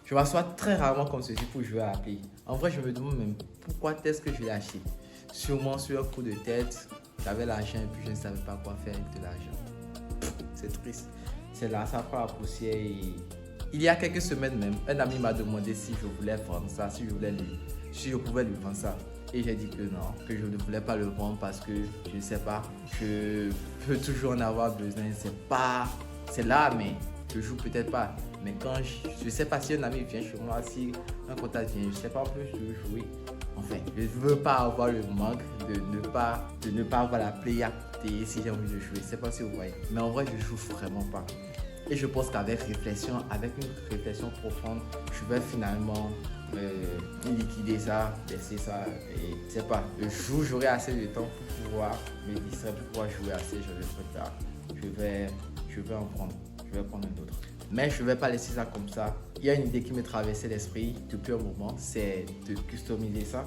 Je m'assois très rarement comme ceci pour jouer à la Play. En vrai, je me demande même pourquoi est-ce que je l'ai acheté. Sûrement sur un coup de tête, j'avais l'argent et puis je ne savais pas quoi faire avec de l'argent. C'est triste. C'est là, ça prend la poussière et... Il y a quelques semaines même, un ami m'a demandé si je voulais vendre ça, si je pouvais lui vendre ça. Et j'ai dit que non, que je ne voulais pas le vendre parce que je ne sais pas, je peux toujours en avoir besoin. C'est là, mais je joue peut-être pas. Mais quand je sais pas si un ami vient chez moi, si un contact vient, je sais pas en plus je veux jouer. Enfin, je ne veux pas avoir le manque de ne pas avoir la play à côté si j'ai envie de jouer. Je sais pas si vous voyez. Mais en vrai, je joue vraiment pas. Et je pense qu'avec réflexion, avec une réflexion profonde, je vais finalement liquider ça, laisser ça. Et je sais pas, le jour où j'aurai assez de temps pour pouvoir me distraire, pour pouvoir jouer assez, je le prépare. Je vais en prendre. Je vais prendre un autre. Mais je ne vais pas laisser ça comme ça. Il y a une idée qui me traversait l'esprit depuis un moment, c'est de customiser ça.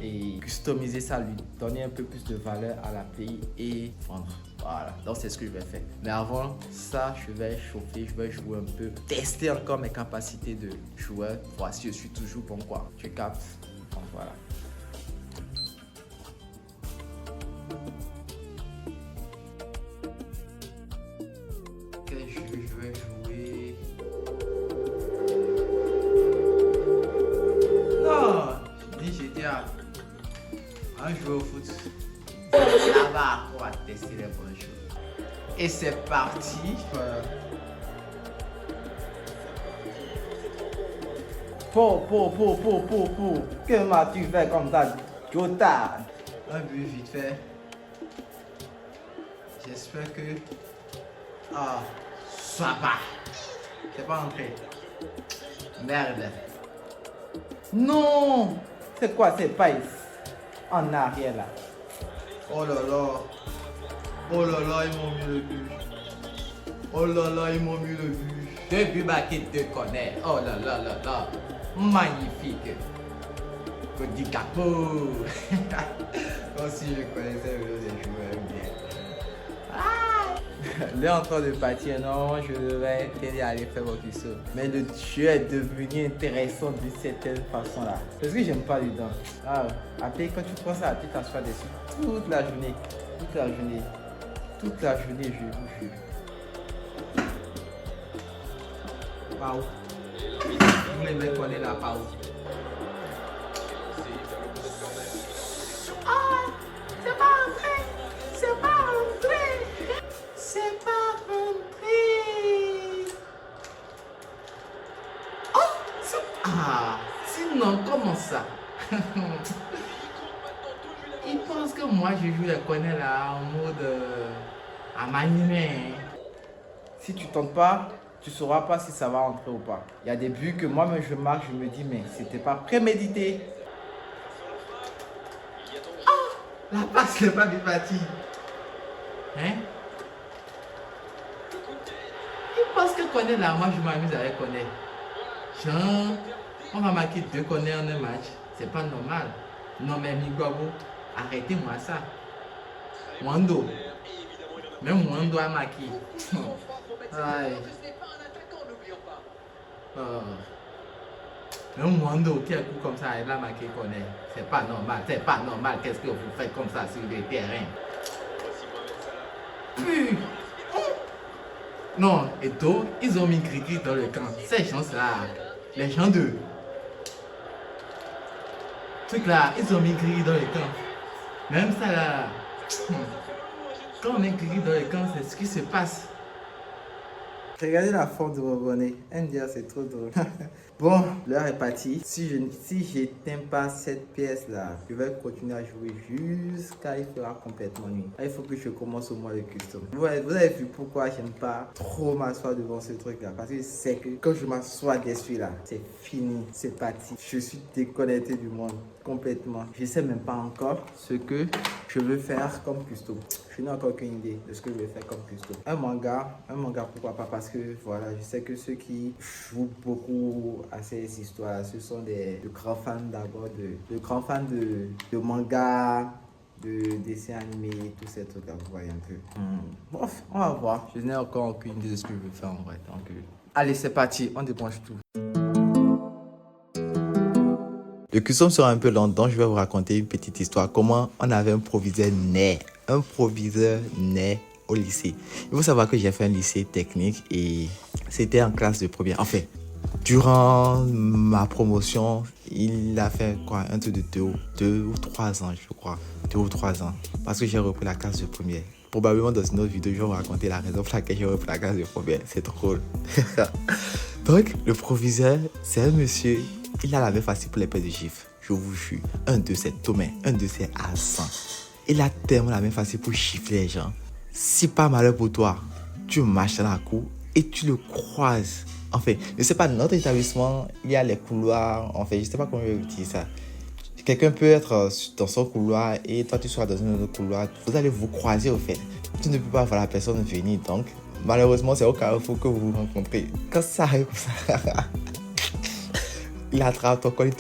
Et customiser ça, lui donner un peu plus de valeur à la play et vendre. Voilà, donc c'est ce que je vais faire. Mais avant ça, je vais chauffer, je vais jouer un peu, tester encore mes capacités de joueur, voir si je suis toujours bon quoi. Tu captes? Donc voilà. Quel jeu je vais jouer? Non, je dis GTA. Un jeu au foot. Là-bas, on va tester les bonnes choses. Et c'est parti. Que m'as-tu fait comme ça, Jota? Un but vite fait. J'espère que... Ah, ça va. C'est pas entré. Merde. Non! C'est quoi, c'est pas en arrière là? Oh là là. Oh là là, ils m'ont mis le but. Oh là là, ils m'ont mis le but. Deux buts marqués, deux connais. Oh là là là là. Magnifique. Cody Capo. Comme si je connaissais les joueurs bien. Là en train de partir, non, je devrais t'aider à aller faire votre saut. Mais le jeu est devenu intéressant d'une certaine façon là. Parce que j'aime pas dedans. Ah, après quand tu prends ça, tu t'assois dessus toute la journée. Toute la journée. Toute la journée, je joue. Pau. Vous les mecs connaissent la pau. Ah, c'est pas entré. C'est pas entré. C'est pas entré. Oh, ah, sinon, comment ça? Il pense que moi, je joue les connais là en mode à m'animer. Si tu tentes pas, tu sauras pas si ça va entrer ou pas. Il y a des buts que moi-même je marque, je me dis, mais c'était pas prémédité. Ah, la passe n'est pas bien partie. Hein? Il pense que connaît là, moi je m'amuse avec connaît. Genre, on va marquer 2 connaît en un match. C'est pas normal. Non mais Miguabo, arrêtez-moi ça. Wando. Même Wando a marqué. Aïe. Même Wando qui a coup comme ça, il a marqué connaît. C'est pas normal, c'est pas normal. Qu'est-ce que vous faites comme ça sur le terrain? Puis, non, et tout, ils ont mis Cricri dans le camp. Ces gens-là, les gens de truc là, ils ont mis Cricri dans le camp. Même ça là, quand on met Cricri dans le camp, c'est ce qui se passe. Regardez la forme de Robonet. India, c'est trop drôle. Bon, l'heure est partie. Si j'éteins pas cette pièce là, je vais continuer à jouer jusqu'à il fera complètement nuit. Là, il faut que je commence au mois de custom. Vous avez vu pourquoi j'aime pas trop m'asseoir devant ce truc là. Parce que c'est que quand je m'assois dessus là, c'est fini, c'est parti. Je suis déconnecté du monde complètement. Je sais même pas encore ce que je veux faire comme custom. Je n'ai encore aucune idée de ce que je vais faire comme custom. Un manga pourquoi pas, parce que voilà, je sais que ceux qui jouent beaucoup à ces histoires, ce sont de grands fans d'abord, de grands fans de manga, de dessin animé, tous ces trucs-là, vous voyez un peu. Bref, on va voir. Je n'ai encore aucune idée de ce que je veux faire en vrai. Donc, allez, c'est parti, on débranche tout. Le custom sera un peu long, donc je vais vous raconter une petite histoire. Comment on avait un proviseur né. Un proviseur né au lycée. Il faut savoir que j'ai fait un lycée technique et c'était en classe de première. Enfin, durant ma promotion, il a fait quoi, un truc de 2 ou 3 ans, je crois. 2 ou 3 ans. Parce que j'ai repris la classe de première. Probablement dans une autre vidéo, je vais vous raconter la raison pour laquelle j'ai repris la classe de première. C'est drôle. Donc, le proviseur, c'est un monsieur. Il a la main facile pour les paires de chiffres. Je vous jure. Un de ses Thomas, un de ses à 100. Il a tellement la main facile pour chiffrer les gens. Si pas malheur pour toi, tu marches dans la cour et tu le croises. Enfin, je ne sais pas, dans notre établissement, il y a les couloirs. Enfin, je ne sais pas comment je vais dire ça. Quelqu'un peut être dans son couloir et toi, tu seras dans un autre couloir. Vous allez vous croiser, au fait. Tu ne peux pas voir la personne venir. Donc, malheureusement, c'est au carrefour que vous vous rencontrez. Quand ça arrive comme ça, il attrape ton col,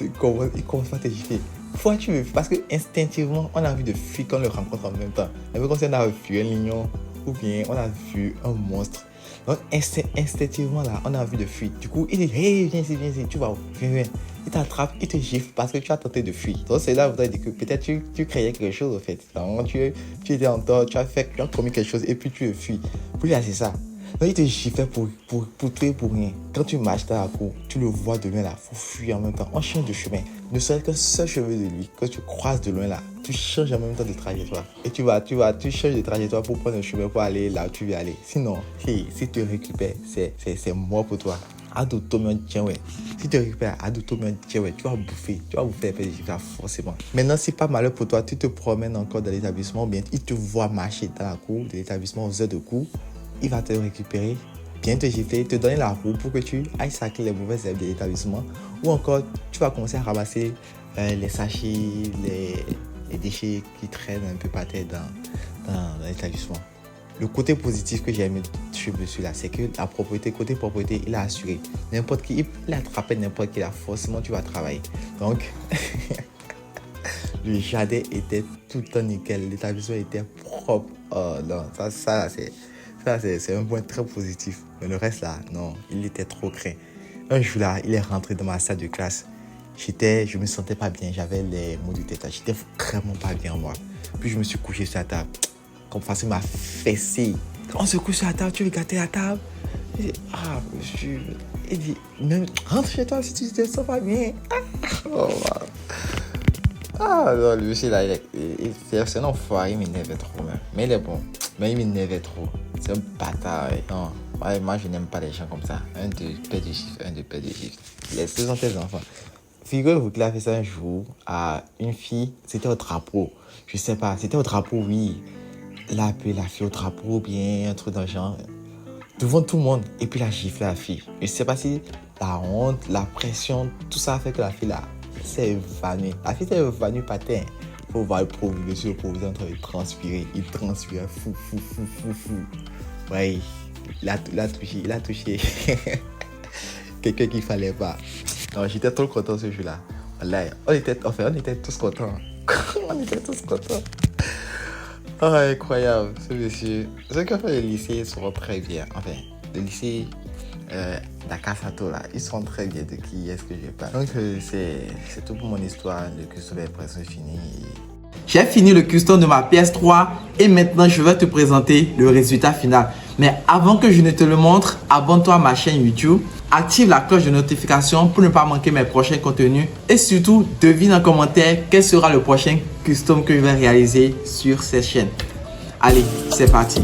il commence à te gifler. Pourquoi tu veux? Parce que instinctivement, on a envie de fuir quand on le rencontre en même temps. Un peu comme si on a vu un lion ou bien on a vu un monstre. Donc instinctivement là, on a envie de fuir. Du coup, il dit hey, viens ici, tu vas où? Viens. Il t'attrape, il te gifle parce que tu as tenté de fuir. Donc c'est là où tu as dit que peut-être tu créais quelque chose en fait. Donc, tu étais en tort, tu as commis quelque chose et puis tu fuis. Puis là, c'est ça. Donc il te gifle pour tout et pour rien. Quand tu marches dans la cour, tu le vois de loin là, il faut fuir en même temps. On change de chemin. Ne serait qu'un seul chemin de lui, quand tu croises de loin là, tu changes en même temps de trajectoire. Et tu changes de trajectoire pour prendre un chemin pour aller là où tu veux aller. Sinon, si tu te récupères, c'est mort pour toi. Si tu récupères tu vas bouffer les paires de chiffres forcément. Maintenant, c'est pas malheur pour toi, tu te promènes encore dans l'établissement, bien il te voit marcher dans la cour de l'établissement aux heures de cours. Il va te récupérer, bien te gifler, te donner la roue pour que tu ailles sacrer les mauvaises herbes de l'établissement. Ou encore, tu vas commencer à ramasser les sachets, les déchets qui traînent un peu par terre dans l'établissement. Le côté positif que j'ai aimé chez monsieur là, c'est que côté propriété, il a assuré. N'importe qui, il attrape n'importe qui là, forcément tu vas travailler. Donc, le jardin était tout en nickel, l'établissement était propre. Oh non, ça c'est un point très positif. Mais le reste là, non, il était trop craint. Un jour là, il est rentré dans ma salle de classe. Je me sentais pas bien, j'avais les maux de tête. J'étais vraiment pas bien moi. Puis je me suis couché sur la table. Comme ça m'a fessé. On se couche sur la table, tu veux gâter la table? Il dit, monsieur. Il dit, même rentre chez toi si tu te sens pas bien. Oh, non, le monsieur là, c'est un enfoiré, il m'énervait trop même. Mais il est bon. Mais il m'énervait trop. C'est un bâtard. Non, moi je n'aime pas les gens comme ça. Un de paire de chiffres. Ce sont tes enfants. Figurez-vous qu'il a fait ça un jour à une fille. C'était au drapeau. Je sais pas, c'était au drapeau, oui. Il a appelé la fille au drapeau ou bien un truc dans le genre. Devant tout le monde. Et puis il a giflé la fille. Je sais pas si la honte, la pression, tout ça a fait que la fille là s'est évanouie. La fille s'est évanouie par terre. Faut voir le proviseur en train de transpirer. Il transpirait fou. Ouais, il a touché quelqu'un qu'il fallait pas. Non, j'étais trop content ce jour-là. Voilà, on était tous contents. Oh, incroyable, ce monsieur. Ce qu'a fait le lycée, ils seront très bien. Enfin, le lycée d'Akasato, là, ils sont très bien de qui est-ce que je parle. Donc, c'est tout pour mon histoire. Le custom est presque fini. J'ai fini le custom de ma PS3 et maintenant, je vais te présenter le résultat final. Mais avant que je ne te le montre, abonne-toi à ma chaîne YouTube. Active la cloche de notification pour ne pas manquer mes prochains contenus. Et surtout, devine en commentaire quel sera le prochain custom que je vais réaliser sur cette chaîne. Allez, c'est parti.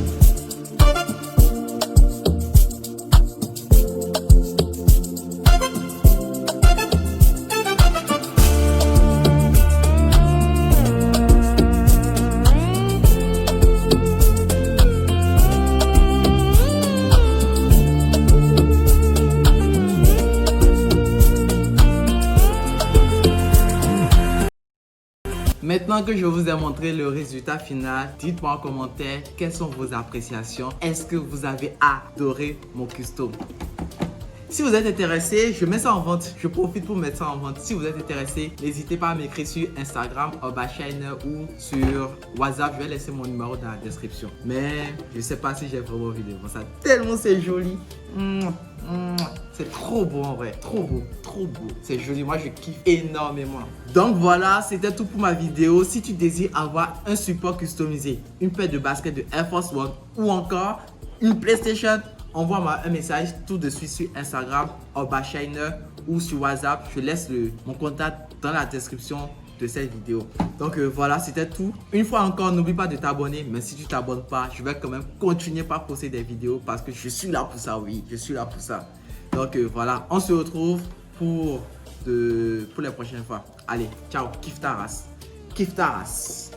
Maintenant que je vous ai montré le résultat final, dites-moi en commentaire quelles sont vos appréciations. Est-ce que vous avez adoré mon custom? Si vous êtes intéressé, je mets ça en vente. Je profite pour mettre ça en vente. Si vous êtes intéressé, n'hésitez pas à m'écrire sur Instagram, @shiner ou sur WhatsApp. Je vais laisser mon numéro dans la description. Mais je sais pas si j'ai vraiment envie de voir ça. Tellement c'est joli. C'est trop beau en vrai. Trop beau. Trop beau. C'est joli. Moi, je kiffe énormément. Donc voilà, c'était tout pour ma vidéo. Si tu désires avoir un support customisé, une paire de baskets de Air Force One ou encore une PlayStation, envoie-moi un message tout de suite sur Instagram, @shiner ou sur WhatsApp. Je laisse mon contact dans la description de cette vidéo. Donc voilà, c'était tout. Une fois encore, n'oublie pas de t'abonner. Mais si tu t'abonnes pas, je vais quand même continuer par poster des vidéos parce que je suis là pour ça, oui. Je suis là pour ça. Donc voilà, on se retrouve pour les prochaines fois. Allez, ciao, kiffe ta race. Kiffe ta race.